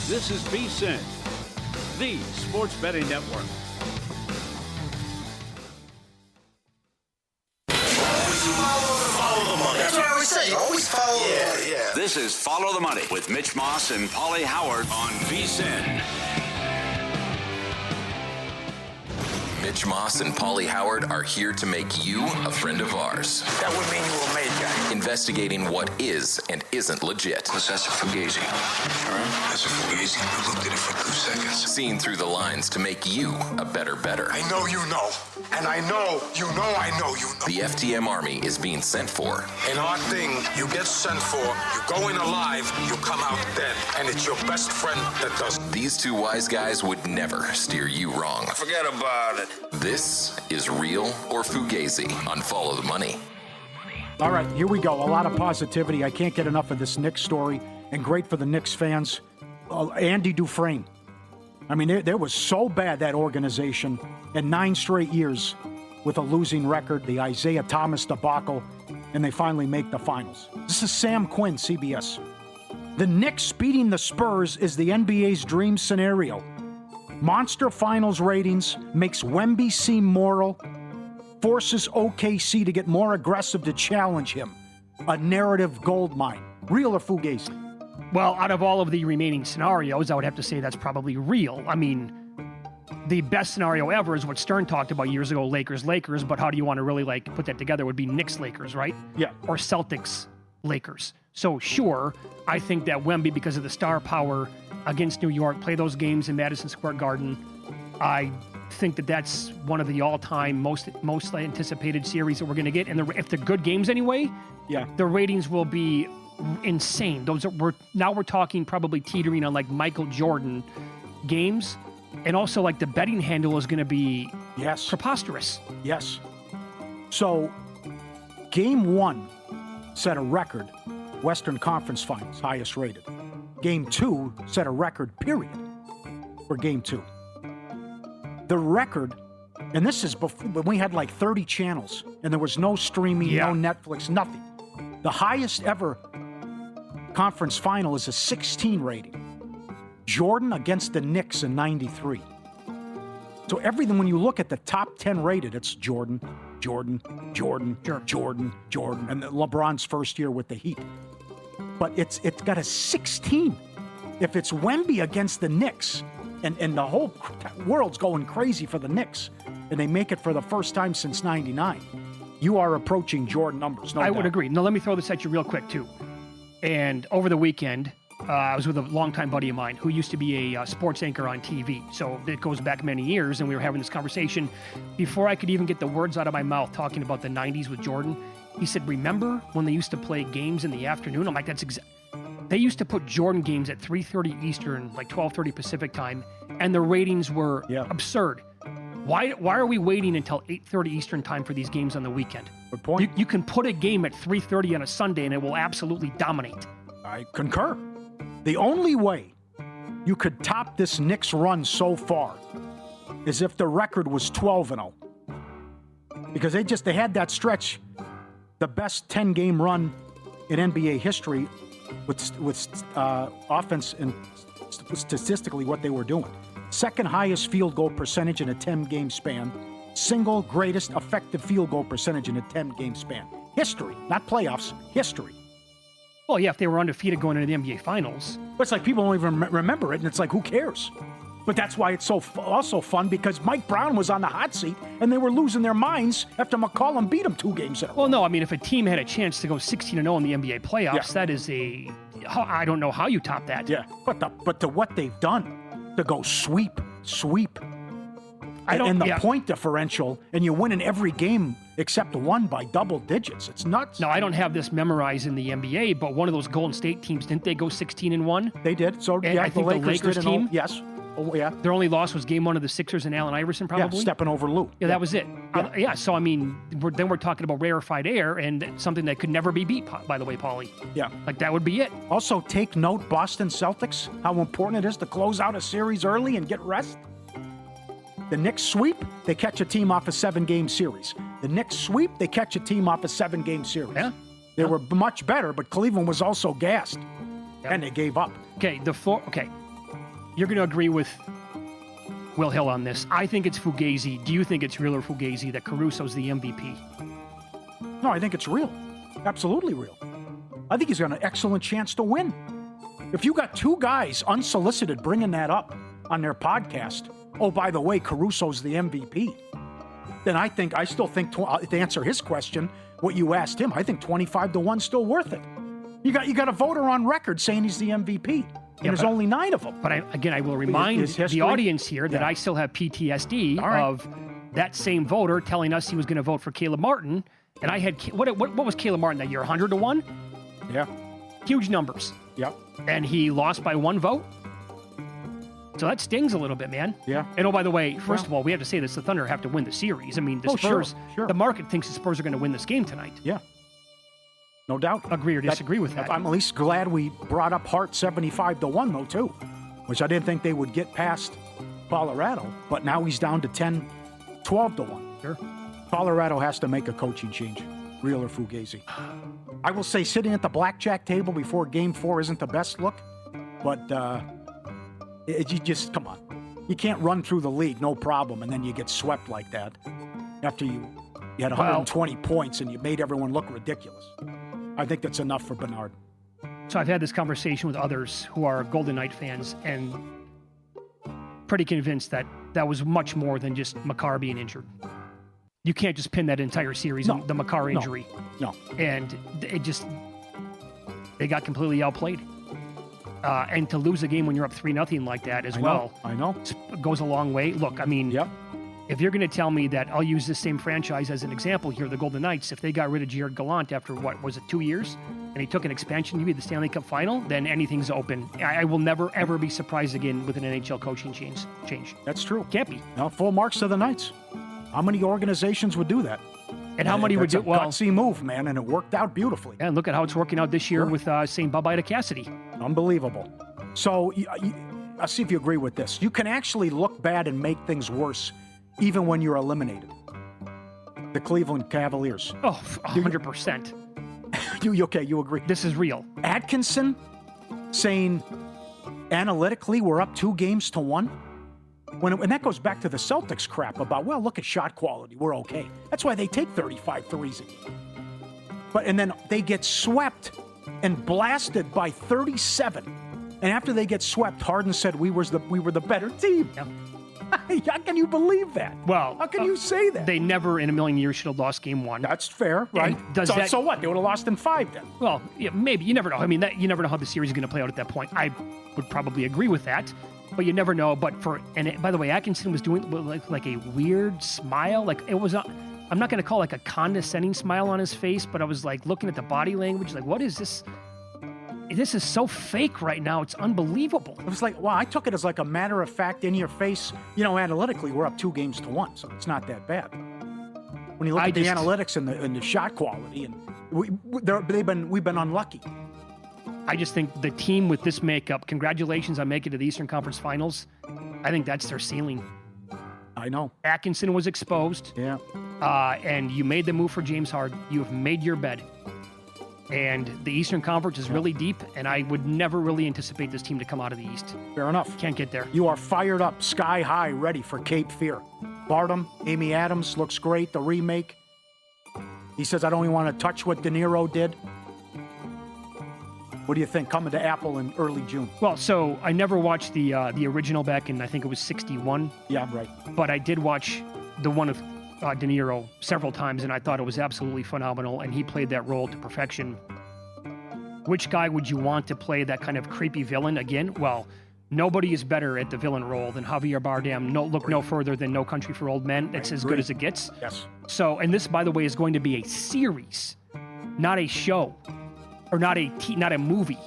This is VSiN, the sports betting network. Follow the money. That's what I always say. Always follow the money. Yeah. This is Follow the Money with Mitch Moss and Pauly Howard on VSiN. Mitch Moss and Pauly Howard are here to make you a friend of ours. That would mean you were made, guy. Investigating what is and isn't legit. That's a Fugazi. All right? That's a Fugazi. I looked at it for 2 seconds. Seeing through the lines to make you a better. I know you know. And I know you know I know you know. The FTM Army is being sent for. In our thing, you get sent for, you go in alive, you come out dead. And it's your best friend that does it. These two wise guys would never steer you wrong. Forget about it. This is Real or Fugazi on Follow the Money. All right, here we go. A lot of positivity. I can't get enough of this Knicks story, and great for the Knicks fans. Andy Dufresne. I mean, they was so bad, that organization, in 9 straight years with a losing record, the Isaiah Thomas debacle, and they finally make the finals. This is Sam Quinn, CBS. The Knicks beating the Spurs is the NBA's dream scenario. Monster finals ratings, makes Wemby seem moral, forces OKC to get more aggressive to challenge him. A narrative goldmine. Real or Fugazi? Well, out of all of the remaining scenarios, I would have to say that's probably real. I mean, the best scenario ever is what Stern talked about years ago, Lakers, but how do you want to really put that together? Would be Knicks-Lakers, right? Yeah. Or Celtics-Lakers. So sure, I think that Wemby, because of the star power against New York, play those games in Madison Square Garden. I think that that's one of the all-time most anticipated series that we're going to get. And if they're good games anyway, yeah, the ratings will be insane. We're talking probably teetering on like Michael Jordan games, and also like the betting handle is going to be preposterous. Yes. So, Game 1 set a record, Western Conference Finals, highest rated. Game 2 set a record, period, for Game 2. The record, and this is before when we had like 30 channels, and there was no streaming, no Netflix, nothing. The highest ever conference final is a 16 rating. Jordan against the Knicks in 93. So everything, when you look at the top 10 rated, it's Jordan, and LeBron's first year with the Heat. But it's got a 16. If it's Wemby against the Knicks, and the whole world's going crazy for the Knicks, and they make it for the first time since 99, you are approaching Jordan numbers, no doubt. I would agree. Now, let me throw this at you real quick, too. And over the weekend, I was with a longtime buddy of mine who used to be a sports anchor on TV. So it goes back many years, and we were having this conversation. Before I could even get the words out of my mouth talking about the 90s with Jordan, he said, remember when they used to play games in the afternoon? I'm like, they used to put Jordan games at 3:30 Eastern, like 12:30 Pacific time, and the ratings were absurd. Why are we waiting until 8:30 Eastern time for these games on the weekend? Good point. You can put a game at 3:30 on a Sunday, and it will absolutely dominate. I concur. The only way you could top this Knicks run so far is if the record was 12-0. Because they had that stretch, the best 10-game run in NBA history with offense and statistically what they were doing. Second highest field goal percentage in a 10-game span. Single greatest effective field goal percentage in a 10-game span. History, not playoffs, history. Well, yeah, if they were undefeated going into the NBA Finals. But it's like people don't even remember it, and it's like, who cares? But that's why it's so also fun, because Mike Brown was on the hot seat, and they were losing their minds after McCollum beat them 2 games in a row. Well, no, I mean, if a team had a chance to go 16-0 in the NBA playoffs, that is I don't know how you top that. Yeah, but to what they've done, to go sweep, and the point differential, and you win in every game except one by double digits. It's nuts. No, I don't have this memorized in the NBA, but one of those Golden State teams, didn't they go 16-1? They did. So and I think the Lakers team. Yes. Oh, yeah. Their only loss was Game 1 of the Sixers and Allen Iverson, probably. Yeah, stepping over Lou. Yeah, that was it. So I mean, we're talking about rarefied air and something that could never be beat. By the way, Pauly. Yeah. Like that would be it. Also, take note, Boston Celtics, how important it is to close out a series early and get rest. The Knicks sweep, they catch a team off a 7-game series. The Knicks sweep, they catch a team off a 7-game series. Yeah. They were much better, but Cleveland was also gassed, and they gave up. Okay, you're going to agree with Will Hill on this. I think it's Fugazi. Do you think it's real or Fugazi that Caruso's the MVP? No, I think it's real. Absolutely real. I think he's got an excellent chance to win. If you got two guys unsolicited bringing that up on their podcast, oh, by the way, Caruso's the MVP, then I still think, to answer his question, what you asked him, I think 25-1 still worth it. You got a voter on record saying he's the MVP, and there's only 9 of them. But I will remind the audience here that I still have PTSD of that same voter telling us he was going to vote for Caleb Martin, and I had what was Caleb Martin that year? 100-1. Yeah, huge numbers. Yep. And he lost by 1 vote. So that stings a little bit, man. Yeah. And oh, by the way, first of all, we have to say this: the Thunder have to win the series. I mean, the Spurs. Sure. The market thinks the Spurs are going to win this game tonight. Yeah. No doubt. Agree or disagree with that? I'm at least glad we brought up Hart 75-1 though too, which I didn't think they would get past Colorado, but now he's down to 12-1. Sure. Colorado has to make a coaching change, real or Fugazi. I will say sitting at the blackjack table before Game 4 isn't the best look, but you just, come on. You can't run through the league, no problem, and then you get swept like that after you had 120 points and you made everyone look ridiculous. I think that's enough for Bernard. So I've had this conversation with others who are Golden Knight fans and pretty convinced that that was much more than just Makar being injured. You can't just pin that entire series on the Makar injury. No. And they got completely outplayed. And to lose a game when you're up 3-0 like that as I know. Goes a long way. Look, I mean, yep. If you're going to tell me that, I'll use this same franchise as an example here, the Golden Knights, if they got rid of Jared Gallant after, 2 years, and he took an expansion to be the Stanley Cup final, then anything's open. I will never, ever be surprised again with an NHL coaching change. That's true. Can't be. No, full marks to the Knights. How many organizations would do that? And how many would do? Well, gutsy move, man, and it worked out beautifully. And look at how it's working out this year with saying bye-bye to Cassidy. Unbelievable. So I'll see if you agree with this. You can actually look bad and make things worse even when you're eliminated. The Cleveland Cavaliers. Oh, 100%. You agree? This is real. Atkinson saying analytically we're up 2-1. And that goes back to the Celtics crap about, well, look at shot quality. We're okay. That's why they take 35 threes a game. And then they get swept and blasted by 37. And after they get swept, Harden said we were the better team. Yeah. How can you believe that? Well, how can you say that? They never in a million years should have lost game 1. That's fair, right? So what? They would have lost in 5 then. Well, yeah, maybe. You never know. I mean, you never know how the series is going to play out at that point. I would probably agree with that, but you never know. But by the way, Atkinson was doing like a weird smile. Like it was. I'm not going to call it like a condescending smile on his face, but I was like looking at the body language. Like, what is this? This is so fake right now. It's unbelievable. It was like, well, I took it as like a matter of fact, in your face. Analytically, we're up 2-1, so it's not that bad. When you look at the analytics and the shot quality, and we've been unlucky. I just think the team with this makeup, congratulations on making it to the Eastern Conference Finals. I think that's their ceiling. I know. Atkinson was exposed. Yeah. And you made the move for James Harden. You have made your bed. And the Eastern Conference is really deep, and I would never really anticipate this team to come out of the East. Fair enough. Can't get there. You are fired up, sky high, ready for Cape Fear. Bartum, Amy Adams, looks great, the remake. He says, I don't even want to touch what De Niro did. What do you think, coming to Apple in early June? Well, so I never watched the original back in, I think it was 61. Yeah, right. But I did watch the one of De Niro several times, and I thought it was absolutely phenomenal, and he played that role to perfection. Which guy would you want to play that kind of creepy villain again? Well, nobody is better at the villain role than Javier Bardem. Look no further than No Country for Old Men. It's as good as it gets. Yes. So, and this, by the way, is going to be a series, not a show, or not a movie.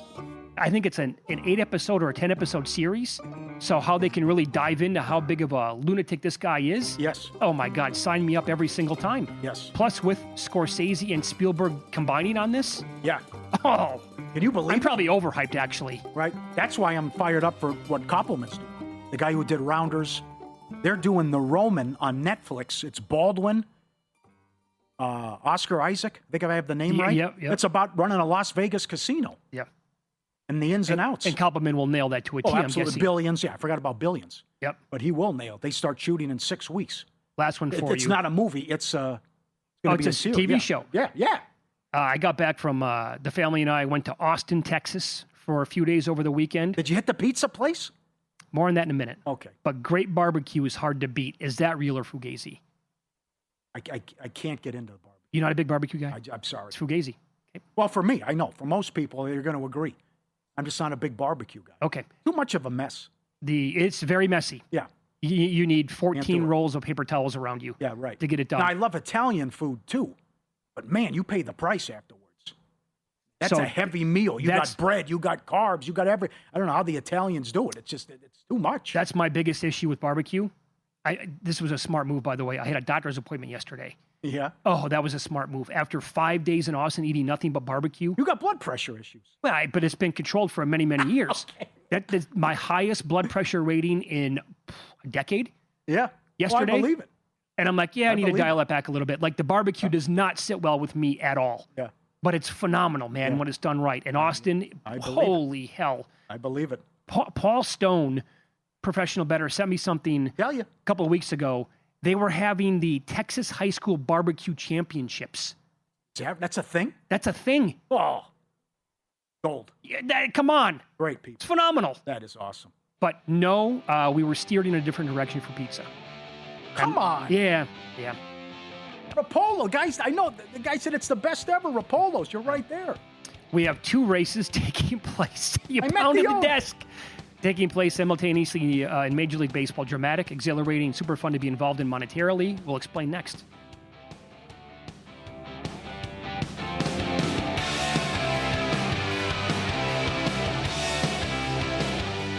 I think it's an 8-episode or a 10-episode series. So how they can really dive into how big of a lunatic this guy is. Yes. Oh, my God. Sign me up every single time. Yes. Plus, with Scorsese and Spielberg combining on this. Yeah. Oh. Can you believe I'm probably overhyped, actually. Right. That's why I'm fired up for what Koppelman's doing. The guy who did Rounders. They're doing The Roman on Netflix. It's Baldwin, Oscar Isaac. I think I have the name right. Yep. It's about running a Las Vegas casino. Yeah. and the ins and outs. And Koppelman will nail that to a T, oh, I'm absolutely. guessing. Billions. Yeah, I forgot about Billions. Yep. But he will nail. They start shooting in 6 weeks. Last one for you. It's not a movie. It's going to be it's a series. TV Yeah. show. Yeah. I got back from the family and I went to Austin, Texas for a few days over the weekend. Did you hit the pizza place? More on that in a minute. Okay. But great barbecue is hard to beat. Is that real or Fugazi? I can't get into the barbecue. You're not a big barbecue guy? I'm sorry. It's Fugazi. Okay. Well, for me, I know. For most people, they're going to agree. I'm just not a big barbecue guy. Okay. Too much of a mess. It's very messy. Yeah. You need Can't 14 do it. rolls of paper towels around you. Yeah, right. To get it done. Now, I love Italian food, too. But, man, you pay the price afterwards. That's So a heavy meal. You got bread. You got carbs. You got every... I don't know how the Italians do it. It's just... It's too much. That's my biggest issue with barbecue. This was a smart move, by the way. I had a doctor's appointment yesterday. Yeah. Oh, that was a smart move. After 5 days in Austin eating nothing but barbecue. You got blood pressure issues. Well, but it's been controlled for many, many years. Okay. That's my highest blood pressure rating in a decade. Yeah. Yesterday. Well, I believe it. And I'm like, yeah, I need to believe dial it back a little bit. Like the barbecue does not sit well with me at all. Yeah. But it's phenomenal, man, when it's done right. And Austin, I believe holy hell. I believe it. Paul Stone, professional bettor, sent me something Tell you. a couple of weeks ago. They were having the Texas High School Barbecue Championships. That's a thing? That's a thing. Oh. Gold. Yeah, come on. Great pizza. It's phenomenal. That is awesome. But no, we were steered in a different direction for pizza. Come on. Yeah. Rapolo, guys, I know the guy said it's the best ever. Rapolos, you're right there. We have 2 races taking place. You I meant pounded the the old. desk. Taking place simultaneously in Major League Baseball. Dramatic, exhilarating, super fun to be involved in monetarily. We'll explain next.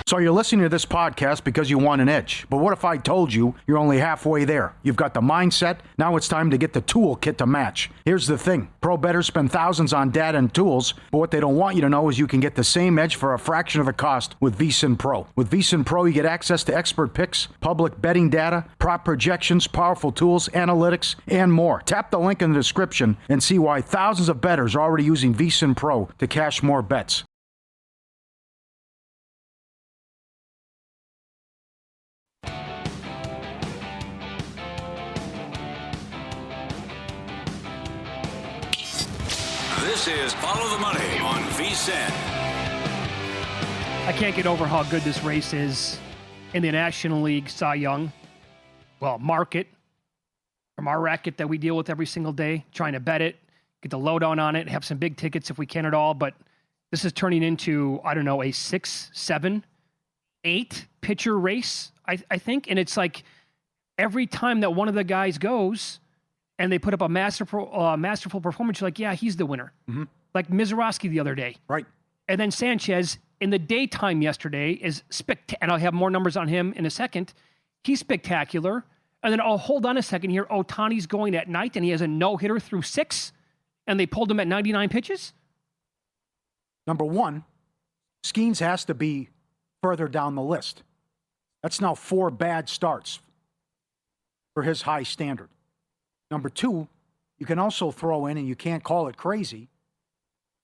So you're listening to this podcast because you want an edge. But what if I told you you're only halfway there? You've got the mindset. Now it's time to get the toolkit to match. Here's the thing. Pro bettors spend thousands on data and tools, but what they don't want you to know is you can get the same edge for a fraction of the cost with VSiN Pro. With VSiN Pro, you get access to expert picks, public betting data, prop projections, powerful tools, analytics, and more. Tap the link in the description and see why thousands of bettors are already using VSiN Pro to cash more bets. This is Follow the Money on VSiN. I can't get over how good this race is in the National League Cy Young. Well, market from our racket that we deal with every single day, trying to bet it, get the lowdown on it, have some big tickets if we can at all. But this is turning into, I don't know, a 6, 7, 8 pitcher race, I think. And it's like every time that one of the guys goes and they put up a masterful performance, you're like, yeah, he's the winner. Mm-hmm. Like Mizorowski the other day. Right. And then Sanchez in the daytime yesterday is spectacular. And I'll have more numbers on him in a second. He's spectacular. And then, hold on a second here. Ohtani's going at night and he has a no-hitter through 6. And they pulled him at 99 pitches? Number one, Skeens has to be further down the list. That's now 4 bad starts for his high standard. Number 2, you can also throw in, and you can't call it crazy,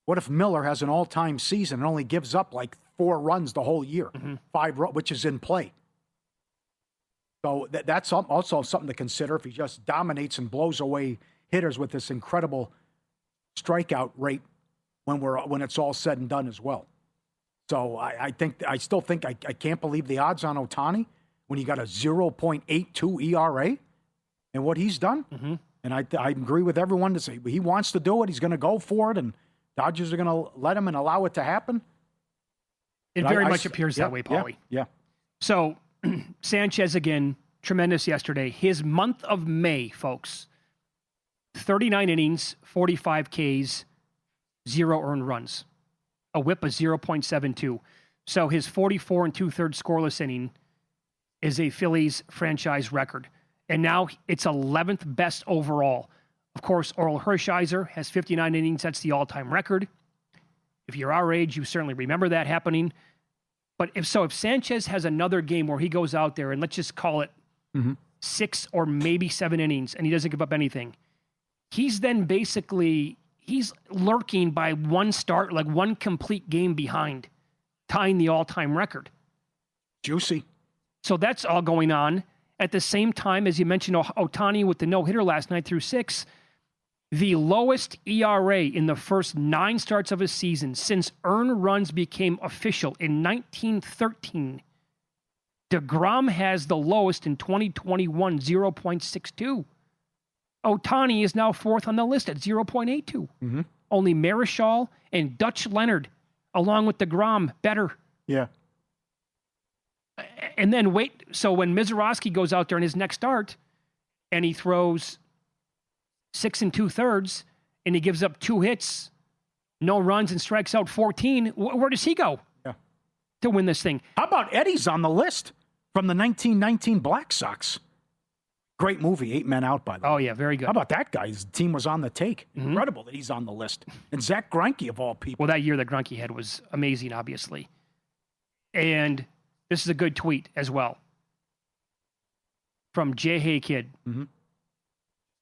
what if Miller has an all-time season and only gives up like 4 runs the whole year, 5 which is in play. So that's also something to consider if he just dominates and blows away hitters with this incredible strikeout rate when it's all said and done as well. So I still think I can't believe the odds on Ohtani when he got a 0.82 ERA and what he's done. Mm-hmm. And I agree with everyone to say he wants to do it. He's going to go for it, and Dodgers are going to let him and allow it to happen. It very much appears that way, Pauly. Yeah. So Sanchez again, tremendous yesterday. His month of May, folks, 39 innings, 45 Ks, 0 earned runs, a whip of 0.72. So his 44 2/3 scoreless inning is a Phillies franchise record. And now it's 11th best overall. Of course, Orel Hershiser has 59 innings. That's the all-time record. If you're our age, you certainly remember that happening. But if Sanchez has another game where he goes out there and let's just call it 6 or maybe 7 innings and he doesn't give up anything, he's lurking by one start, like one complete game behind tying the all-time record. Juicy. So that's all going on. At the same time, as you mentioned, Ohtani with the no-hitter last night through 6, the lowest ERA in the first 9 starts of a season since earned runs became official in 1913. DeGrom has the lowest in 2021, 0.62. Ohtani is now 4th on the list at 0.82. Mm-hmm. Only Marichal and Dutch Leonard, along with DeGrom, better. Yeah. And then wait, so when Mizorowski goes out there in his next start and he throws 6 2/3 and he gives up 2 hits, no runs, and strikes out 14, where does he go to win this thing? How about Eddie's on the list from the 1919 Black Sox? Great movie, 8 Men Out, by the way. Oh, yeah, very good. How about that guy? His team was on the take. Incredible that he's on the list. And Zach Greinke, of all people. Well, that year that Greinke had was amazing, obviously. And this is a good tweet as well from J. Hay Kid. Mm-hmm.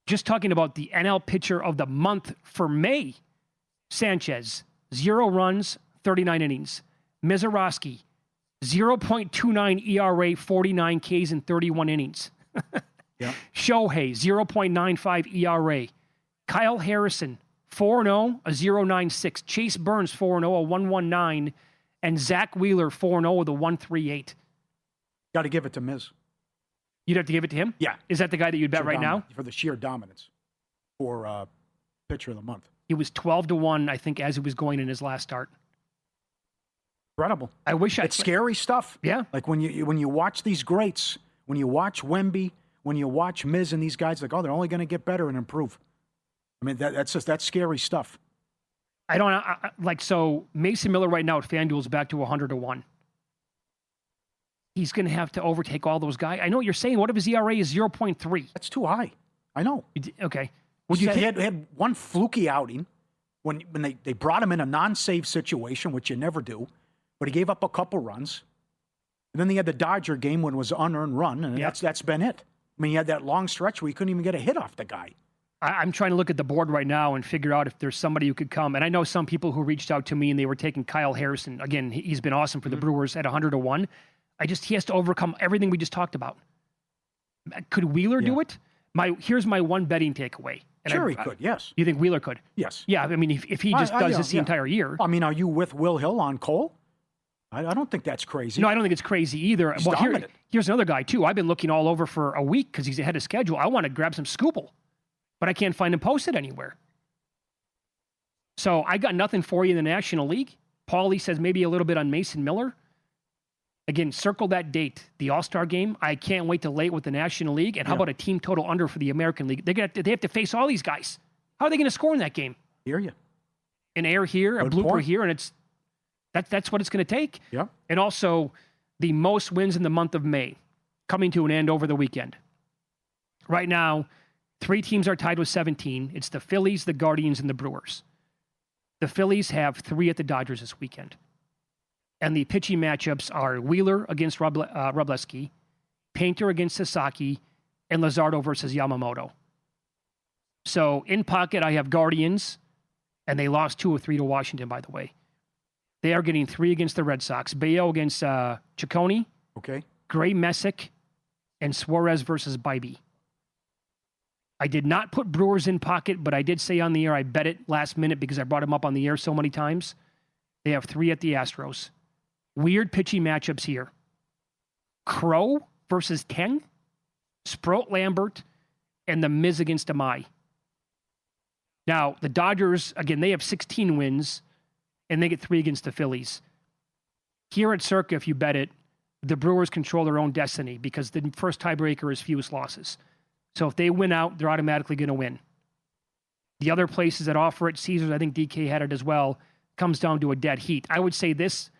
Just talking about the NL pitcher of the month for May. Sanchez, 0 runs, 39 innings. Mizorowski, 0.29 ERA, 49 Ks in 31 innings. Yeah. Shohei, 0.95 ERA. Kyle Harrison, 4-0, a 0.96. Chase Burns, 4-0, a 1.19. And Zach Wheeler, 4-0 with a 1.38. Got to give it to Miz. You'd have to give it to him? Yeah. Is that the guy that you'd bet right now? For the sheer dominance for pitcher of the month. He was 12-1, I think, as he was going in his last start. Incredible. I wish It's scary stuff. Yeah. Like when you watch these greats, when you watch Wemby, when you watch Miz and these guys, like, oh, they're only going to get better and improve. I mean, that's scary stuff. So Mason Miller right now at FanDuel is back to 100-1. He's going to have to overtake all those guys. I know what you're saying. What if his ERA is 0.3? That's too high. I know. Okay. He had one fluky outing when they brought him in a non-save situation, which you never do, but he gave up a couple runs. And then he had the Dodger game when it was an unearned run, and that's been it. I mean, he had that long stretch where he couldn't even get a hit off the guy. I'm trying to look at the board right now and figure out if there's somebody who could come. And I know some people who reached out to me and they were taking Kyle Harrison. Again, he's been awesome for the Brewers at 100-1. He has to overcome everything we just talked about. Could Wheeler do it? Here's my one betting takeaway. And he could, yes. You think Wheeler could? Yes. Yeah, I mean, if he just does this the entire year. I mean, are you with Will Hill on Cole? I don't think that's crazy. No, I don't think it's crazy either. He's dominant. Here's another guy, too. I've been looking all over for a week because he's ahead of schedule. I want to grab some Scooble, but I can't find him posted anywhere. So I got nothing for you in the National League. Pauly says maybe a little bit on Mason Miller. Again, circle that date, the All-Star game. I can't wait to lay it with the National League. And how about a team total under for the American League? They have to face all these guys. How are they going to score in that game? Hear you. An error here, a blooper here, and that's what it's going to take. Yeah. And also the most wins in the month of May, coming to an end over the weekend. Right now, 3 teams are tied with 17. It's the Phillies, the Guardians, and the Brewers. The Phillies have 3 at the Dodgers this weekend. And the pitching matchups are Wheeler against Wroblewski, Painter against Sasaki, and Luzardo versus Yamamoto. So in pocket, I have Guardians, and they lost 2 of 3 to Washington, by the way. They are getting 3 against the Red Sox. Bayo against Ciccone. Okay. Gray Messick, and Suarez versus Bybee. I did not put Brewers in pocket, but I did say on the air I bet it last minute because I brought him up on the air so many times. They have 3 at the Astros. Weird pitching matchups here. Crow versus Teng, Sproat Lambert, and the Miz against Amai. Now, the Dodgers, again, they have 16 wins, and they get 3 against the Phillies. Here at Circa, if you bet it, the Brewers control their own destiny because the first tiebreaker is fewest losses. So if they win out, they're automatically going to win. The other places that offer it, Caesars, I think DK had it as well, comes down to a dead heat. I would say this,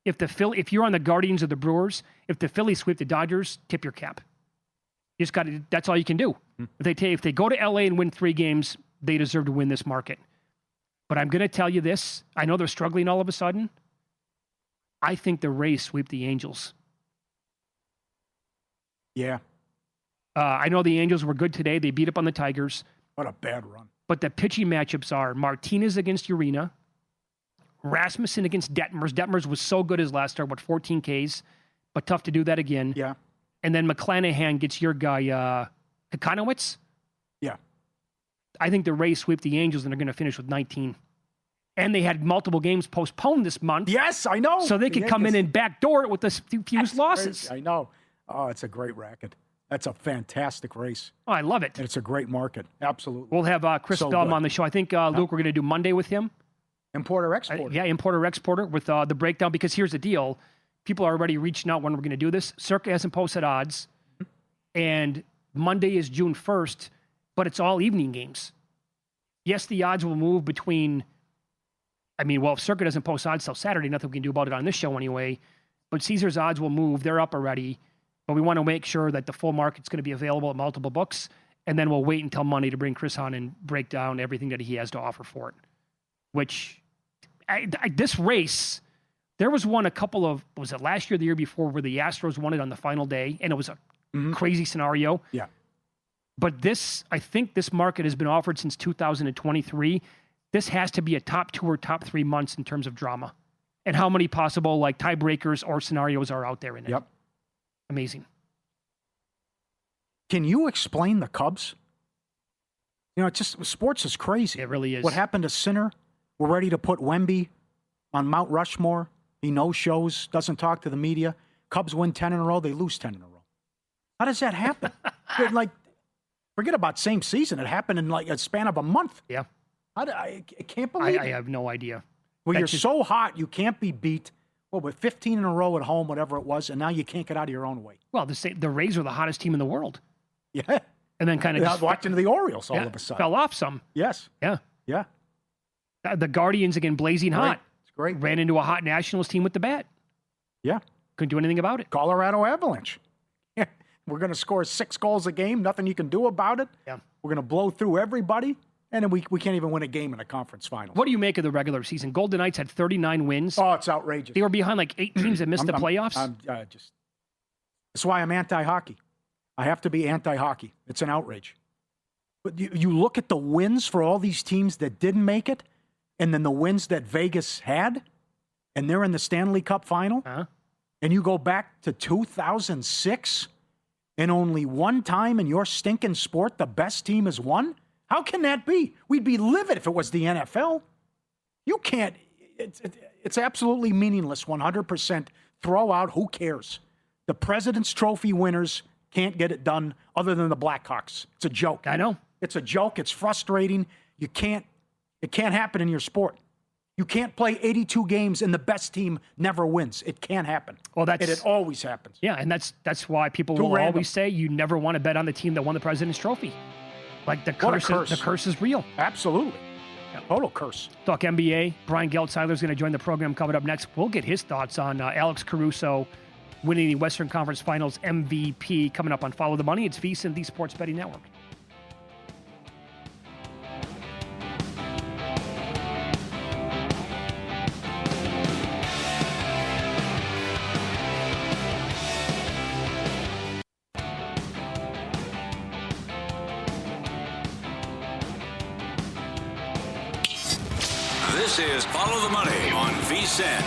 if you're on the Guardians or the Brewers, if the Phillies sweep the Dodgers, tip your cap. You just got to, that's all you can do. If they go to LA and win 3 games, they deserve to win this market. But I'm going to tell you this. I know they're struggling all of a sudden. I think the Rays sweep the Angels. Yeah. I know the Angels were good today. They beat up on the Tigers. What a bad run. But the pitching matchups are Martinez against Urena, Rasmussen against Detmers. Detmers was so good his last start, 14 Ks, but tough to do that again. Yeah. And then McClanahan gets your guy, Kakanowicz. Yeah. I think the Rays sweep the Angels and they're going to finish with 19. And they had multiple games postponed this month. Yes, I know. So they could come in and backdoor it with the few losses. Crazy. I know. Oh, it's a great racket. That's a fantastic race. Oh, I love it. And it's a great market. Absolutely. We'll have Chris Bellum on the show. I think, Luke, we're going to do Monday with him. Importer-exporter. Yeah, importer-exporter with the breakdown. Because here's the deal. People are already reaching out when we're going to do this. Circa hasn't posted odds. And Monday is June 1st, but it's all evening games. Yes, the odds will move between... if Circa doesn't post odds till Saturday, nothing we can do about it on this show anyway. But Caesar's odds will move. They're up already. But we want to make sure that the full market's going to be available at multiple books. And then we'll wait until Monday to bring Chris on and break down everything that he has to offer for it. Which, this race, there was one was it last year or the year before, where the Astros won it on the final day, and it was a crazy scenario. Yeah. But I think this market has been offered since 2023. This has to be a top 2 or top 3 months in terms of drama. And how many possible tiebreakers or scenarios are out there in it. Yep. Amazing. Can you explain the Cubs? Sports is crazy. It really is. What happened to Sinner? We're ready to put Wemby on Mount Rushmore. He no-shows, doesn't talk to the media. Cubs win 10 in a row, they lose 10 in a row. How does that happen? Forget about same season. It happened in a span of a month. Yeah. I can't believe it. I have no idea. Well, you're so hot, you can't be beat. With 15 in a row at home, whatever it was, and now you can't get out of your own way. Well, the Rays are the hottest team in the world. Yeah. And then kind of just watching the Orioles all of a sudden. Fell off some. Yes. Yeah. Yeah. The Guardians, again, blazing hot. It's great. Ran into a hot Nationals team with the bat. Yeah. Couldn't do anything about it. Colorado Avalanche. We're going to score 6 goals a game. Nothing you can do about it. Yeah. We're going to blow through everybody. And then we can't even win a game in a conference final. What do you make of the regular season? Golden Knights had 39 wins. Oh, it's outrageous. They were behind 8 teams that missed the playoffs. That's why I'm anti-hockey. I have to be anti-hockey. It's an outrage. But you look at the wins for all these teams that didn't make it, and then the wins that Vegas had, and they're in the Stanley Cup final, and you go back to 2006, and only one time in your stinking sport the best team has won? How can that be? We'd be livid if it was the NFL. You can't. It's absolutely meaningless, 100%. Throw out, who cares? The President's Trophy winners can't get it done other than the Blackhawks. It's a joke. I know. It's a joke. It's frustrating. It can't happen in your sport. You can't play 82 games and the best team never wins. It can't happen. Well, it always happens. Yeah, and that's why people will always say you never want to bet on the team that won the President's Trophy. The curse is real. Absolutely. Total curse. Talk NBA. Brian Geltzeiler is going to join the program coming up next. We'll get his thoughts on Alex Caruso winning the Western Conference Finals MVP coming up on Follow the Money. It's VSiN, the Sports Betting Network. This is Follow the Money on VSiN.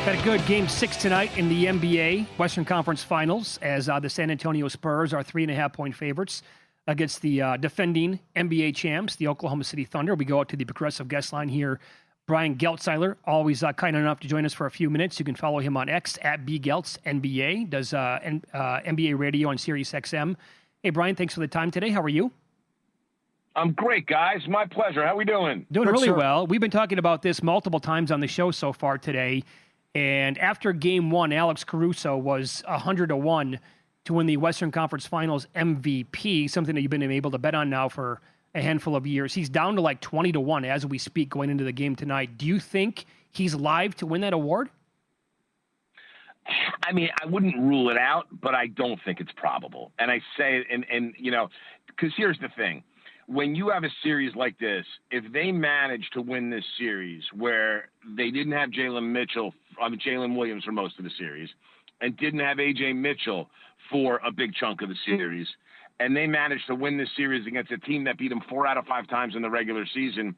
Got a good Game 6 tonight in the NBA Western Conference Finals as the San Antonio Spurs are 3.5-point favorites against the defending NBA champs, the Oklahoma City Thunder. We go out to the Progressive guest line here. Brian Geltzeiler, always kind enough to join us for a few minutes. You can follow him on X at BGeltzNBA, does NBA radio on SiriusXM. Hey, Brian, thanks for the time today. How are you? I'm great, guys. My pleasure. How we doing? Doing really well. We've been talking about this multiple times on the show so far today. And after Game 1, Alex Caruso was 100-1 to win the Western Conference Finals MVP, something that you've been able to bet on now for a handful of years. He's down to 20-1 as we speak going into the game tonight. Do you think he's live to win that award? I mean, I wouldn't rule it out, but I don't think it's probable. And I say, and because here's the thing. When you have a series like this, if they manage to win this series where they didn't have Jalen Williams for most of the series and didn't have A.J. Mitchell for a big chunk of the series, and they managed to win this series against a team that beat them 4 out of 5 times in the regular season,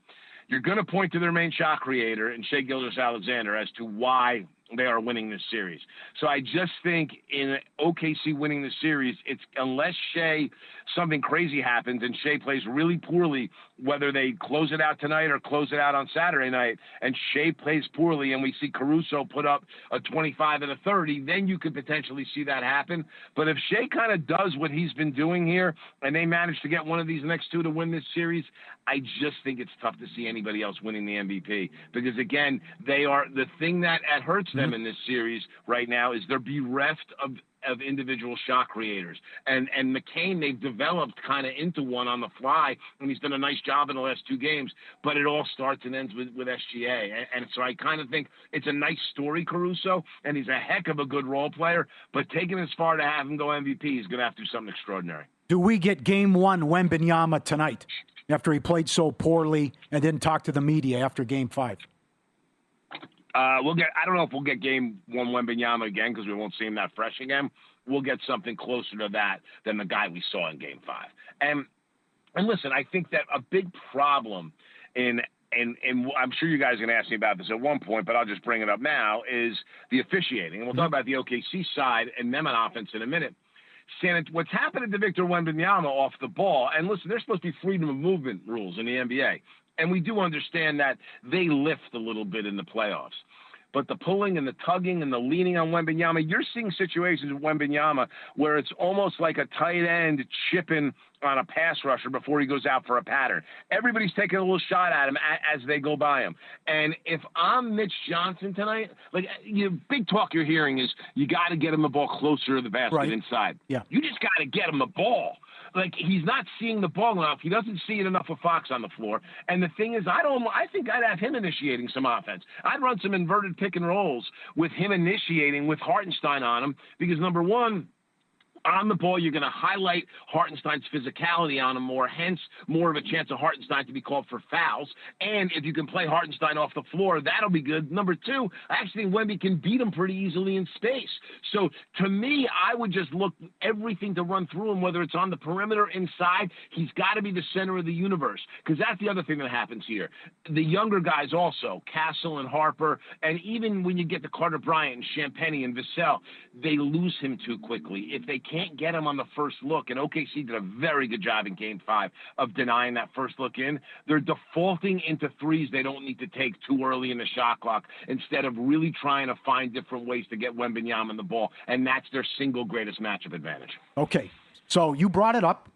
you're going to point to their main shot creator and Shai Gilgeous-Alexander as to why they are winning this series. So I just think in OKC winning the series, it's unless something crazy happens and Shai plays really poorly, whether they close it out tonight or close it out on Saturday night, and Shai plays poorly and we see Caruso put up a 25 and a 30, then you could potentially see that happen. But if Shai kind of does what he's been doing here and they manage to get one of these next two to win this series, I just think it's tough to see anybody else winning the MVP because, again, they are the thing that hurts them in this series right now is they're bereft of individual shot creators. And McCain, they've developed kind of into one on the fly, and he's done a nice job in the last two games, but it all starts and ends with SGA. And so I kind of think it's a nice story, Caruso, and he's a heck of a good role player, but taking as far to have him go MVP, he's going to have to do something extraordinary. Do we get game one Wembanyama tonight after he played so poorly and didn't talk to the media after game 5? I don't know if we'll get game one Wembanyama again because we won't see him that fresh again. We'll get something closer to that than the guy we saw in game 5. And listen, I think that a big problem and I'm sure you guys are going to ask me about this at one point, but I'll just bring it up now, is the officiating. And we'll talk about the OKC side and them on offense in a minute. What's happening to Victor Wembanyama off the ball, and listen, there's supposed to be freedom of movement rules in the NBA. And we do understand that they lift a little bit in the playoffs. But the pulling and the tugging and the leaning on Wembanyama, you're seeing situations with Wembanyama where it's almost like a tight end chipping on a pass rusher before he goes out for a pattern. Everybody's taking a little shot at him as they go by him. And if I'm Mitch Johnson tonight, big talk you're hearing is you got to get him the ball closer to the basket inside. Yeah. You just got to get him the ball. He's not seeing the ball enough. He doesn't see it enough of Fox on the floor. And the thing is, I think I'd have him initiating some offense. I'd run some inverted pick and rolls with him initiating with Hartenstein on him because, number one, on the ball, you're going to highlight Hartenstein's physicality on him more, hence more of a chance of Hartenstein to be called for fouls. And if you can play Hartenstein off the floor, that'll be good. Number two, I actually think Wemby can beat him pretty easily in space. So to me, I would just look everything to run through him, whether it's on the perimeter, inside. He's got to be the center of the universe because that's the other thing that happens here. The younger guys also, Castle and Harper, and even when you get to Carter Bryant and Champagnie and Vassell, they lose him too quickly. If they can't get him on the first look, and OKC did a very good job in Game 5 of denying that first look in, they're defaulting into threes they don't need to take too early in the shot clock instead of really trying to find different ways to get Wembanyama the ball, and that's their single greatest matchup advantage. Okay, so you brought it up.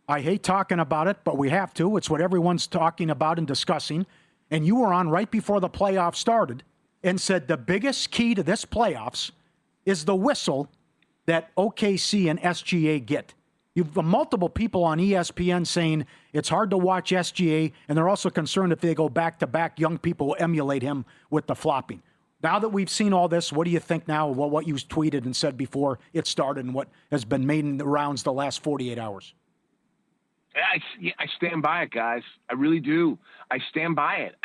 I hate talking about it, but we have to. It's what everyone's talking about and discussing, and you were on right before the playoffs started and said the biggest key to this playoffs is the whistle that OKC and SGA get. You've multiple people on ESPN saying it's hard to watch SGA, and they're also concerned if they go back-to-back, young people will emulate him with the flopping. Now that we've seen all this, what do you think now of what you tweeted and said before it started and what has been made in the rounds the last 48 hours? I stand by it, guys. I really do. I stand by it.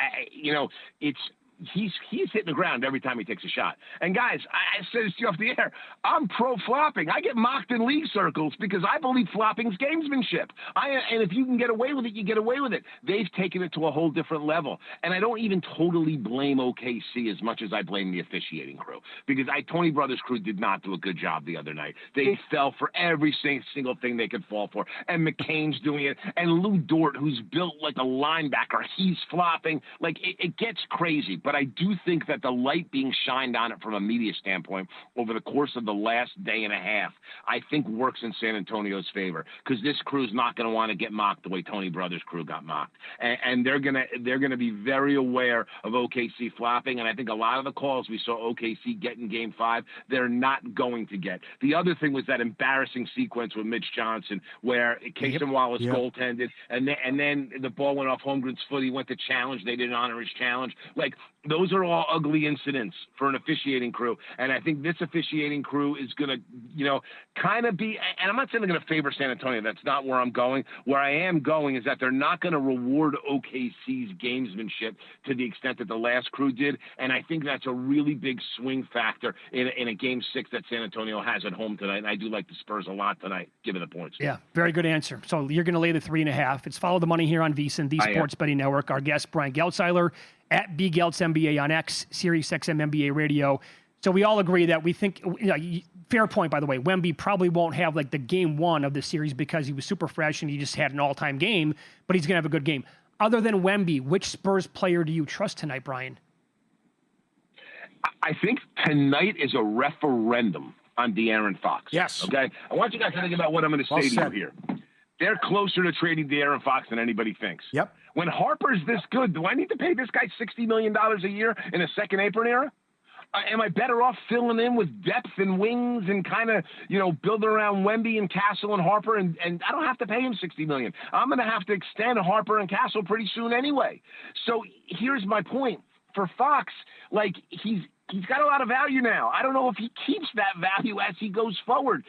He's hitting the ground every time he takes a shot. And guys, I said this to you off the air. I'm pro flopping. I get mocked in league circles because I believe flopping's gamesmanship. And if you can get away with it, you get away with it. They've taken it to a whole different level. And I don't even totally blame OKC as much as I blame the officiating crew because Tony Brothers' crew did not do a good job the other night. They fell for every single thing they could fall for. And McCain's doing it. And Lou Dort, who's built like a linebacker, he's flopping. It gets crazy. But I do think that the light being shined on it from a media standpoint over the course of the last day and a half, I think works in San Antonio's favor because this crew's not going to want to get mocked the way Tony Brothers' crew got mocked, and they're gonna be very aware of OKC flopping. And I think a lot of the calls we saw OKC get in Game 5, they're not going to get. The other thing was that embarrassing sequence with Mitch Johnson where Cason Wallace goaltended, and then the ball went off Holmgren's foot. He went to challenge. They didn't honor his challenge. Those are all ugly incidents for an officiating crew. And I think this officiating crew is going to, kind of be, and I'm not saying they're going to favor San Antonio. That's not where I'm going. Where I am going is that they're not going to reward OKC's gamesmanship to the extent that the last crew did. And I think that's a really big swing factor in a Game 6 that San Antonio has at home tonight. And I do like the Spurs a lot tonight, given the points. Yeah, very good answer. So you're going to lay the 3.5. It's Follow the Money here on VSiN, the Sports Betting Network. Our guest, Brian Geltzeiler, at BGeltz on X, SiriusXM NBA Radio. So we all agree that we think, fair point, by the way, Wemby probably won't have like the game one of the series because he was super fresh and he just had an all-time game, but he's going to have a good game. Other than Wemby, which Spurs player do you trust tonight, Brian? I think tonight is a referendum on De'Aaron Fox. Yes. Okay? I want you guys to think about what I'm going to say to you here. They're closer to trading De'Aaron Fox than anybody thinks. Yep. When Harper's this good, do I need to pay this guy $60 million a year in a second apron era? Am I better off filling in with depth and wings and kind of, build around Wemby and Castle and Harper, and I don't have to pay him $60 million. I'm going to have to extend Harper and Castle pretty soon anyway. So here's my point. For Fox, he's got a lot of value now. I don't know if he keeps that value as he goes forward.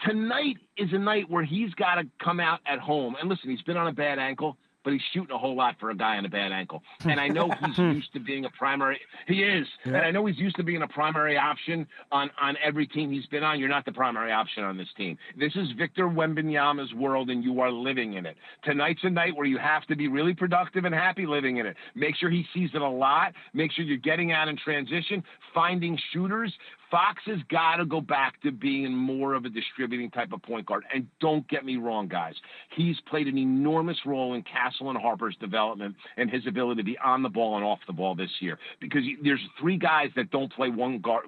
Tonight is a night where he's got to come out at home. And listen, he's been on a bad ankle, but he's shooting a whole lot for a guy on a bad ankle. And I know he's used to being a primary. He is. Yeah. And I know he's used to being a primary option on every team he's been on. You're not the primary option on this team. This is Victor Wembanyama's world, and you are living in it. Tonight's a night where you have to be really productive and happy living in it. Make sure he sees it a lot. Make sure you're getting out in transition, finding shooters. Fox has got to go back to being more of a distributing type of point guard. And don't get me wrong, guys. He's played an enormous role in Castle and Harper's development and his ability to be on the ball and off the ball this year. Because there's three guys that don't play one guard,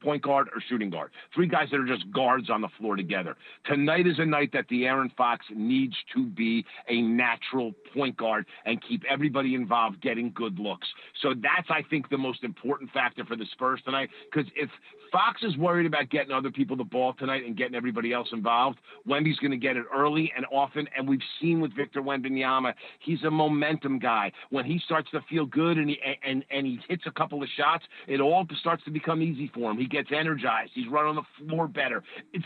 point guard or shooting guard. Three guys that are just guards on the floor together. Tonight is a night that De'Aaron Fox needs to be a natural point guard and keep everybody involved getting good looks. So that's, I think, the most important factor for the Spurs tonight. Because if Fox is worried about getting other people the ball tonight and getting everybody else involved, Wemby's going to get it early and often. And we've seen with Victor Wembanyama, he's a momentum guy. When he starts to feel good and he hits a couple of shots, it all starts to become easy for him. He gets energized. He's running on the floor better. It's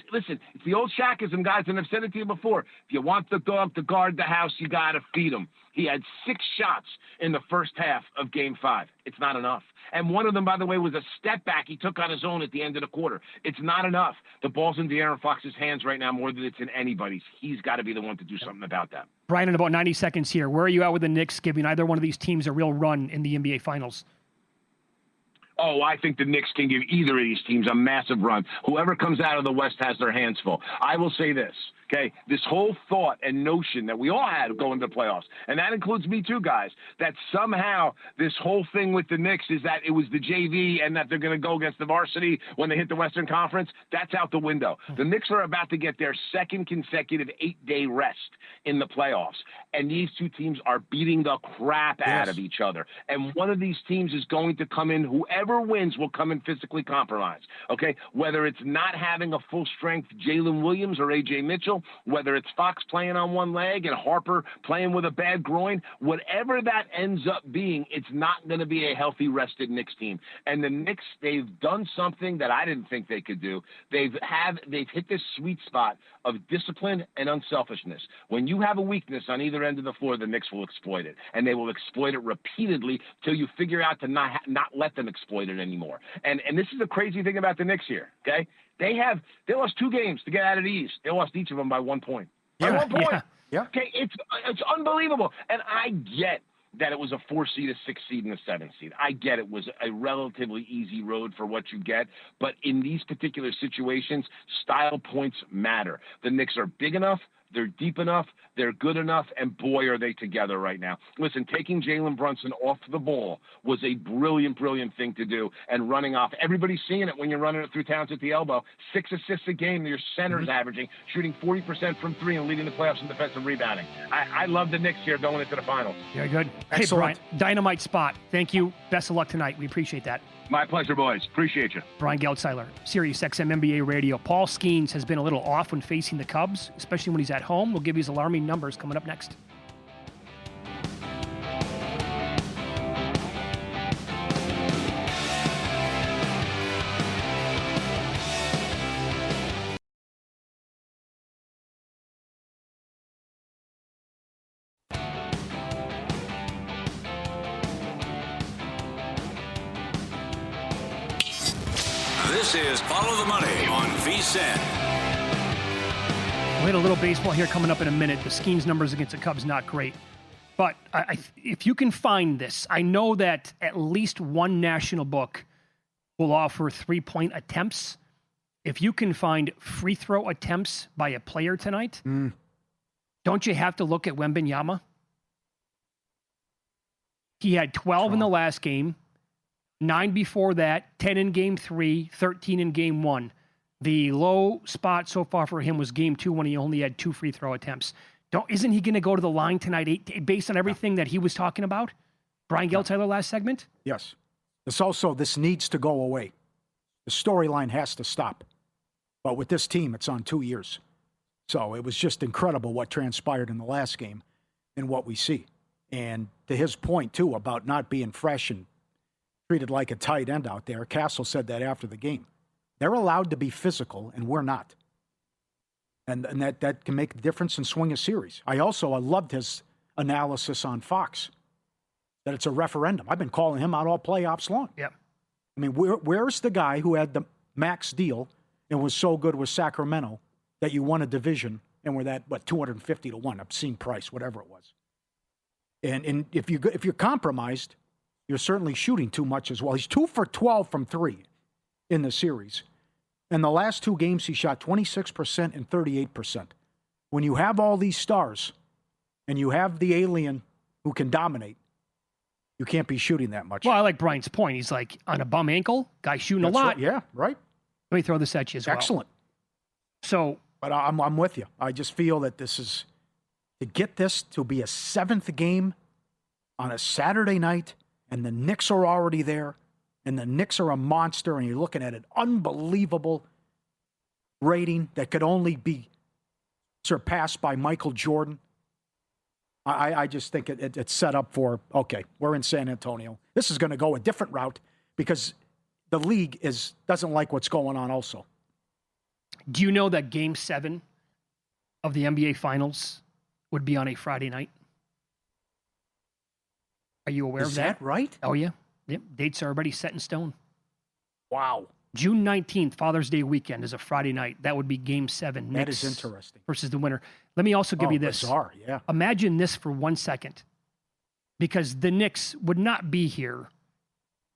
the old Shaqism, guys, and I've said it to you before. If you want the dog to guard the house, you got to feed him. He had 6 shots in the first half of Game 5. It's not enough. And one of them, by the way, was a step back he took on his own at the end of the quarter. It's not enough. The ball's in De'Aaron Fox's hands right now more than it's in anybody's. He's got to be the one to do something about that. Brian, in about 90 seconds here, where are you at with the Knicks giving either one of these teams a real run in the NBA Finals? Oh, I think the Knicks can give either of these teams a massive run. Whoever comes out of the West has their hands full. I will say this, okay? This whole thought and notion that we all had going to the playoffs, and that includes me too, guys, that somehow this whole thing with the Knicks is that it was the JV and that they're going to go against the varsity when they hit the Western Conference, that's out the window. The Knicks are about to get their second consecutive 8-day rest in the playoffs, and these two teams are beating the crap out of each other. And one of these teams is going to come in, whoever wins will come in physically compromised, okay? Whether it's not having a full-strength Jalen Williams or A.J. Mitchell, whether it's Fox playing on one leg and Harper playing with a bad groin, whatever that ends up being, it's not going to be a healthy, rested Knicks team. And the Knicks, they've done something that I didn't think they could do. They've hit this sweet spot of discipline and unselfishness. When you have a weakness on either end of the floor, the Knicks will exploit it. And they will exploit it repeatedly till you figure out to not let them exploit it anymore. And this is the crazy thing about the Knicks here, okay? They lost 2 games to get out of the East. They lost each of them by 1 point. By 1 point. Yeah. Okay, it's unbelievable. And I get that it was a 4 seed, a 6 seed, and a 7 seed. I get it was a relatively easy road for what you get. But in these particular situations, style points matter. The Knicks are big enough. They're deep enough, they're good enough, and boy, are they together right now. Listen, taking Jalen Brunson off the ball was a brilliant, brilliant thing to do, and running off. Everybody's seeing it when you're running it through Towns at the elbow. 6 assists a game, your center's averaging, shooting 40% from 3 and leading the playoffs in defensive rebounding. I love the Knicks here going into the finals. Very good. Excellent. Hey, Brian, dynamite spot. Thank you. Best of luck tonight. We appreciate that. My pleasure, boys. Appreciate you. Brian Geltzeiler, SiriusXM NBA Radio. Paul Skeens has been a little off when facing the Cubs, especially when he's at home. We'll give you his alarming numbers coming up next. This is Follow the Money on VSiN. We had a little baseball here coming up in a minute. The Skeens numbers against the Cubs, not great. But if you can find this, I know that at least one national book will offer 3-point attempts. If you can find free throw attempts by a player tonight, don't you have to look at Wembanyama? He had 12 in the last game, 9 before that, 10 in game 3, 13 in game 1. The low spot so far for him was game 2 when he only had 2 free throw attempts. Isn't he going to go to the line tonight based on everything that he was talking about? Brian Geltzeiler last segment? Yes. This needs to go away. The storyline has to stop. But with this team, it's on 2 years. So it was just incredible what transpired in the last game and what we see. And to his point, too, about not being fresh and treated like a tight end out there, Castle said that after the game. They're allowed to be physical, and we're not. And that can make a difference and swing a series. I loved his analysis on Fox, that it's a referendum. I've been calling him out all playoffs long. Yep. I mean, where's the guy who had the max deal and was so good with Sacramento that you won a division and were that, 250 to 1, obscene price, whatever it was. And if you're compromised, you're certainly shooting too much as well. He's 2 for 12 from 3 in the series. In the last 2 games, he shot 26% and 38%. When you have all these stars and you have the alien who can dominate, you can't be shooting that much. Well, I like Brian's point. He's like, on a bum ankle, guy shooting a lot. Right. Yeah, right. Let me throw this at you as well. Excellent. So, but I'm with you. I just feel that this is, to get this to be a 7th game on a Saturday night, and the Knicks are already there, and the Knicks are a monster, and you're looking at an unbelievable rating that could only be surpassed by Michael Jordan. I just think it's set up for, okay, we're in San Antonio. This is going to go a different route because the league doesn't like what's going on also. Do you know that Game 7 of the NBA Finals would be on a Friday night? Are you aware of that? Is that right? Oh, yeah. Yep. Dates are already set in stone. Wow. June 19th, Father's Day weekend, is a Friday night. That would be Game 7. That Knicks is interesting. versus the winner. Let me also give you this. Bizarre, yeah. Imagine this for 1 second. Because the Knicks would not be here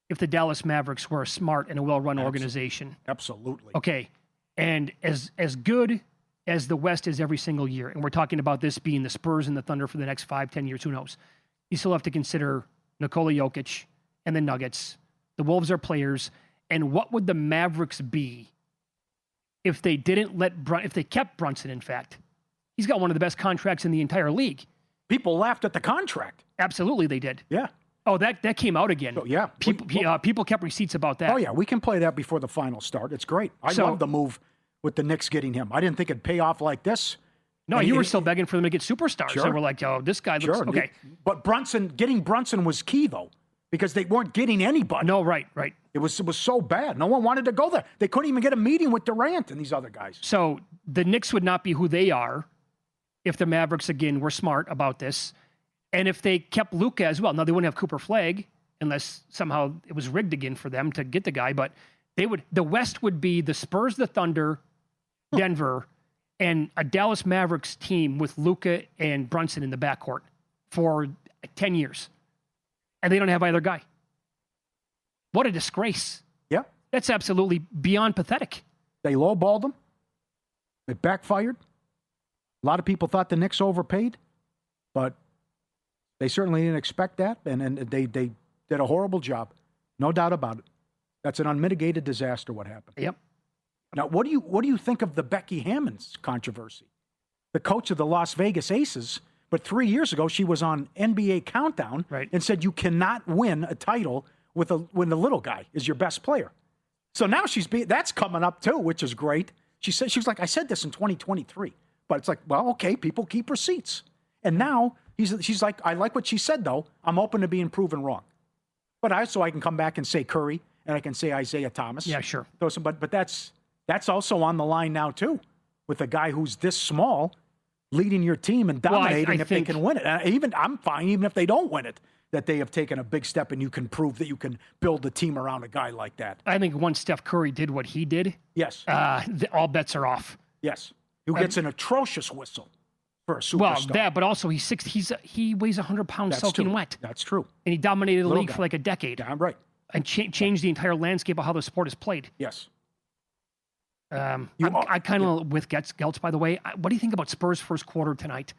if the Dallas Mavericks were a smart and a well-run organization. Absolutely. Okay. And as good as the West is every single year, and we're talking about this being the Spurs and the Thunder for the next 5-10 years, who knows? You still have to consider Nikola Jokic and the Nuggets. The Wolves are players. And what would the Mavericks be if they didn't if they kept Brunson, in fact? He's got one of the best contracts in the entire league. People laughed at the contract. Absolutely, they did. Yeah. Oh, that came out again. So, yeah. People kept receipts about that. Oh, yeah. We can play that before the finals start. It's great. I love the move with the Knicks getting him. I didn't think it'd pay off like this. No, you were still begging for them to get superstars. Sure. And we're like, oh, this guy looks okay. But getting Brunson was key, though, because they weren't getting anybody. No, right. It was so bad. No one wanted to go there. They couldn't even get a meeting with Durant and these other guys. So the Knicks would not be who they are if the Mavericks, again, were smart about this. And if they kept Luka as well. Now, they wouldn't have Cooper Flagg unless somehow it was rigged again for them to get the guy. But the West would be the Spurs, the Thunder, Denver, and a Dallas Mavericks team with Luka and Brunson in the backcourt for 10 years. And they don't have either guy. What a disgrace. Yeah. That's absolutely beyond pathetic. They lowballed them. It backfired. A lot of people thought the Knicks overpaid, but they certainly didn't expect that, and they did a horrible job. No doubt about it. That's an unmitigated disaster what happened. Yep. Now, what do you think of the Becky Hammond's controversy? The coach of the Las Vegas Aces, but 3 years ago she was on NBA Countdown and said you cannot win a title when the little guy is your best player. So now that's coming up too, which is great. She was like, I said this in 2023, but it's like, well, okay, people keep receipts. And now she's like, I like what she said though. I'm open to being proven wrong. But I can come back and say Curry and I can say Isaiah Thomas. Yeah, sure. But that's also on the line now too, with a guy who's this small leading your team and dominating if they can win it. I'm fine even if they don't win it. that they have taken a big step and you can prove that you can build a team around a guy like that. I think once Steph Curry did what he did, yes, all bets are off. Yes. Who gets an atrocious whistle for a superstar. Well, but also he weighs 100 pounds soaking wet. That's true. And he dominated the league guy. for like a decade. Yeah, right. And changed the entire landscape of how the sport is played. Yes. I kind of with Geltz, by the way. What do you think about Spurs' first quarter tonight?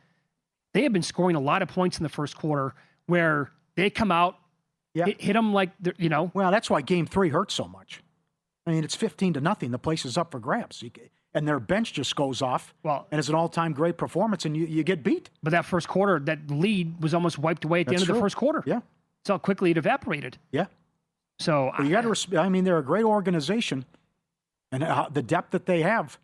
They have been scoring a lot of points in the first quarter where they come out, hit them like, Well, that's why Game 3 hurts so much. I mean, it's 15-0. The place is up for grabs. And their bench just goes off. Well, and it's an all-time great performance, and you get beat. But that first quarter, that lead was almost wiped away at the end of the first quarter. Yeah. That's how quickly it evaporated. Yeah. So you got to. I mean, they're a great organization, and the depth that they have.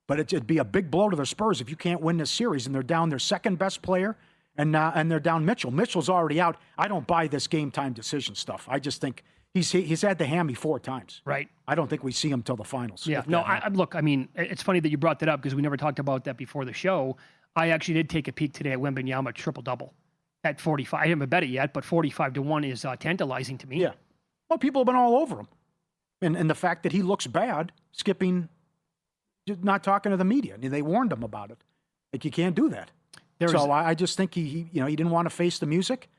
But it'd be a big blow to the Spurs if you can't win this series, and they're down their second best player, and they're down Mitchell. Mitchell's already out. I don't buy this game time decision stuff. I just think he's had the hammy 4 times. Right. I don't think we see him till the finals. Yeah. No. Look. I mean, it's funny that you brought that up because we never talked about that before the show. I actually did take a peek today at Wembanyama triple-double at 45. I haven't bet it yet, but 45-1 is tantalizing to me. Yeah. Well, people have been all over him. And the fact that he looks bad, skipping, not talking to the media. I mean, they warned him about it. Like, you can't do that. I just think he didn't want to face the music.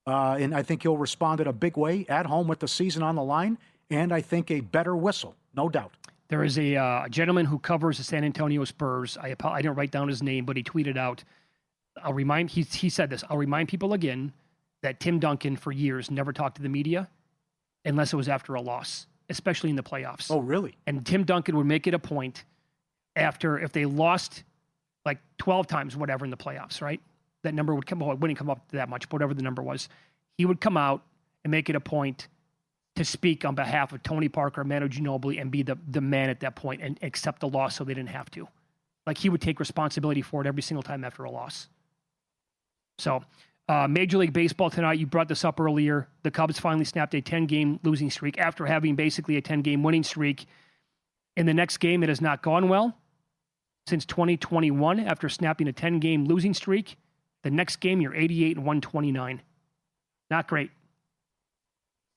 And I think he'll respond in a big way at home with the season on the line. And I think a better whistle, no doubt. There is a gentleman who covers the San Antonio Spurs. I didn't write down his name, but he tweeted out, he said this, I'll remind people again that Tim Duncan for years never talked to the media unless it was after a loss, especially in the playoffs. Oh, really? And Tim Duncan would make it a point if they lost like 12 times, whatever, in the playoffs, right? That number would come, it wouldn't come up to that much, but whatever the number was. He would come out and make it a point to speak on behalf of Tony Parker, Manu Ginobili, and be the man at that point and accept the loss so they didn't have to. Like, he would take responsibility for it every single time after a loss. So, Major League Baseball tonight, you brought this up earlier. The Cubs finally snapped a 10-game losing streak after having basically a 10-game winning streak. In the next game, it has not gone well since 2021 after snapping a 10-game losing streak. The next game, you're 88-129. Not great.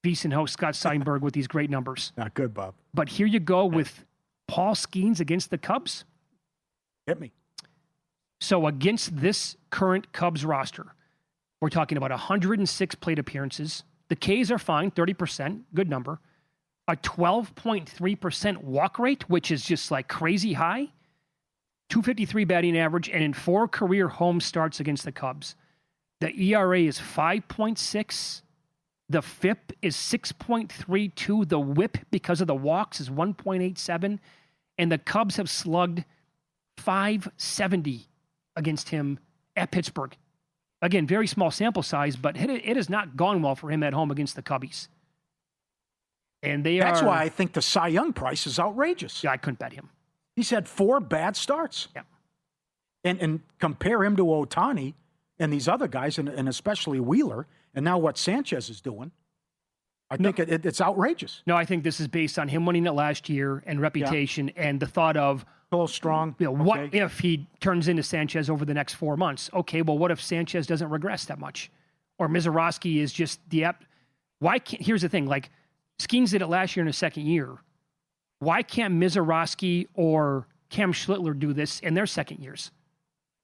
VSiN host Scott Seinberg with these great numbers. Not good, Bob. But here you go with Paul Skeens against the Cubs. Hit me. So against this current Cubs roster, we're talking about 106 plate appearances. The Ks are fine, 30%, good number. A 12.3% walk rate, which is just like crazy high. 253 batting average, and in 4 career home starts against the Cubs. The ERA is 5.6. The FIP is 6.32. The WHIP, because of the walks, is 1.87. And the Cubs have slugged .570 against him at Pittsburgh. Again, very small sample size, but it has not gone well for him at home against the Cubbies. And That's why I think the Cy Young price is outrageous. Yeah, I couldn't bet him. He's had 4 bad starts. Yeah. And compare him to Ohtani and these other guys, and especially Wheeler, and now what Sanchez is doing. I think it's outrageous. No, I think this is based on him winning it last year and reputation and the thought of, a little strong. What if he turns into Sanchez over the next 4 months? Okay, well, what if Sanchez doesn't regress that much? Or Mizorowski is just here's the thing, like, Skeens did it last year in his second year. Why can't Mizorowski or Cam Schlittler do this in their second years?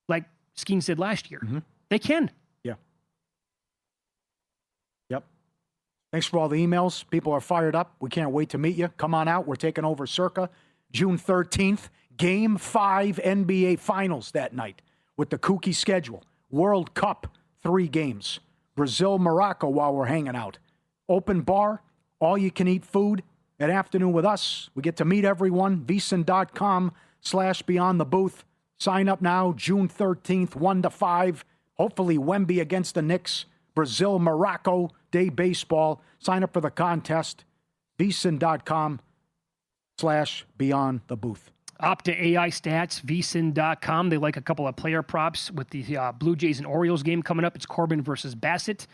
Like Skeens did last year. Mm-hmm. They can. Yeah. Yep. Thanks for all the emails. People are fired up. We can't wait to meet you. Come on out. We're taking over Circa June 13th. Game 5 NBA Finals that night with the kooky schedule. World Cup, 3 games. Brazil, Morocco while we're hanging out. Open bar, all-you-can-eat food. At afternoon with us, we get to meet everyone. VSiN.com/Beyond the Booth. Sign up now, June 13th, 1 to 5. Hopefully Wemby against the Knicks. Brazil, Morocco, day baseball. Sign up for the contest. VSiN.com/Beyond the Booth. Opta AI Stats, VSiN.com. They like a couple of player props with the Blue Jays and Orioles game coming up. It's Corbin versus Bassett.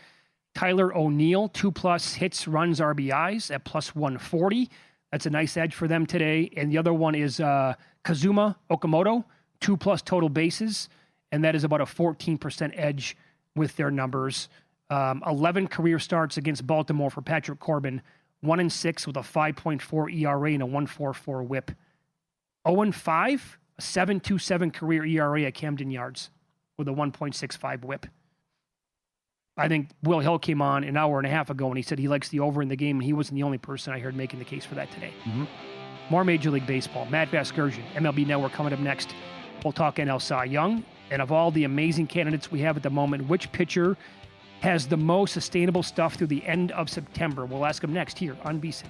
Tyler O'Neill, 2+ hits, runs, RBIs at +140. That's a nice edge for them today. And the other one is Kazuma Okamoto, 2+ total bases. And that is about a 14% edge with their numbers. 11 career starts against Baltimore for Patrick Corbin. 1-6 with a 5.4 ERA and a 1.44 WHIP. 0-5, a 7.27 career ERA at Camden Yards with a 1.65 WHIP. I think Will Hill came on an hour and a half ago and he said he likes the over in the game, and he wasn't the only person I heard making the case for that today. Mm-hmm. More Major League Baseball. Matt Vasgersian, MLB Network, coming up next. We'll talk NL Cy Young, and of all the amazing candidates we have at the moment, which pitcher has the most sustainable stuff through the end of September? We'll ask him next here on VSiN.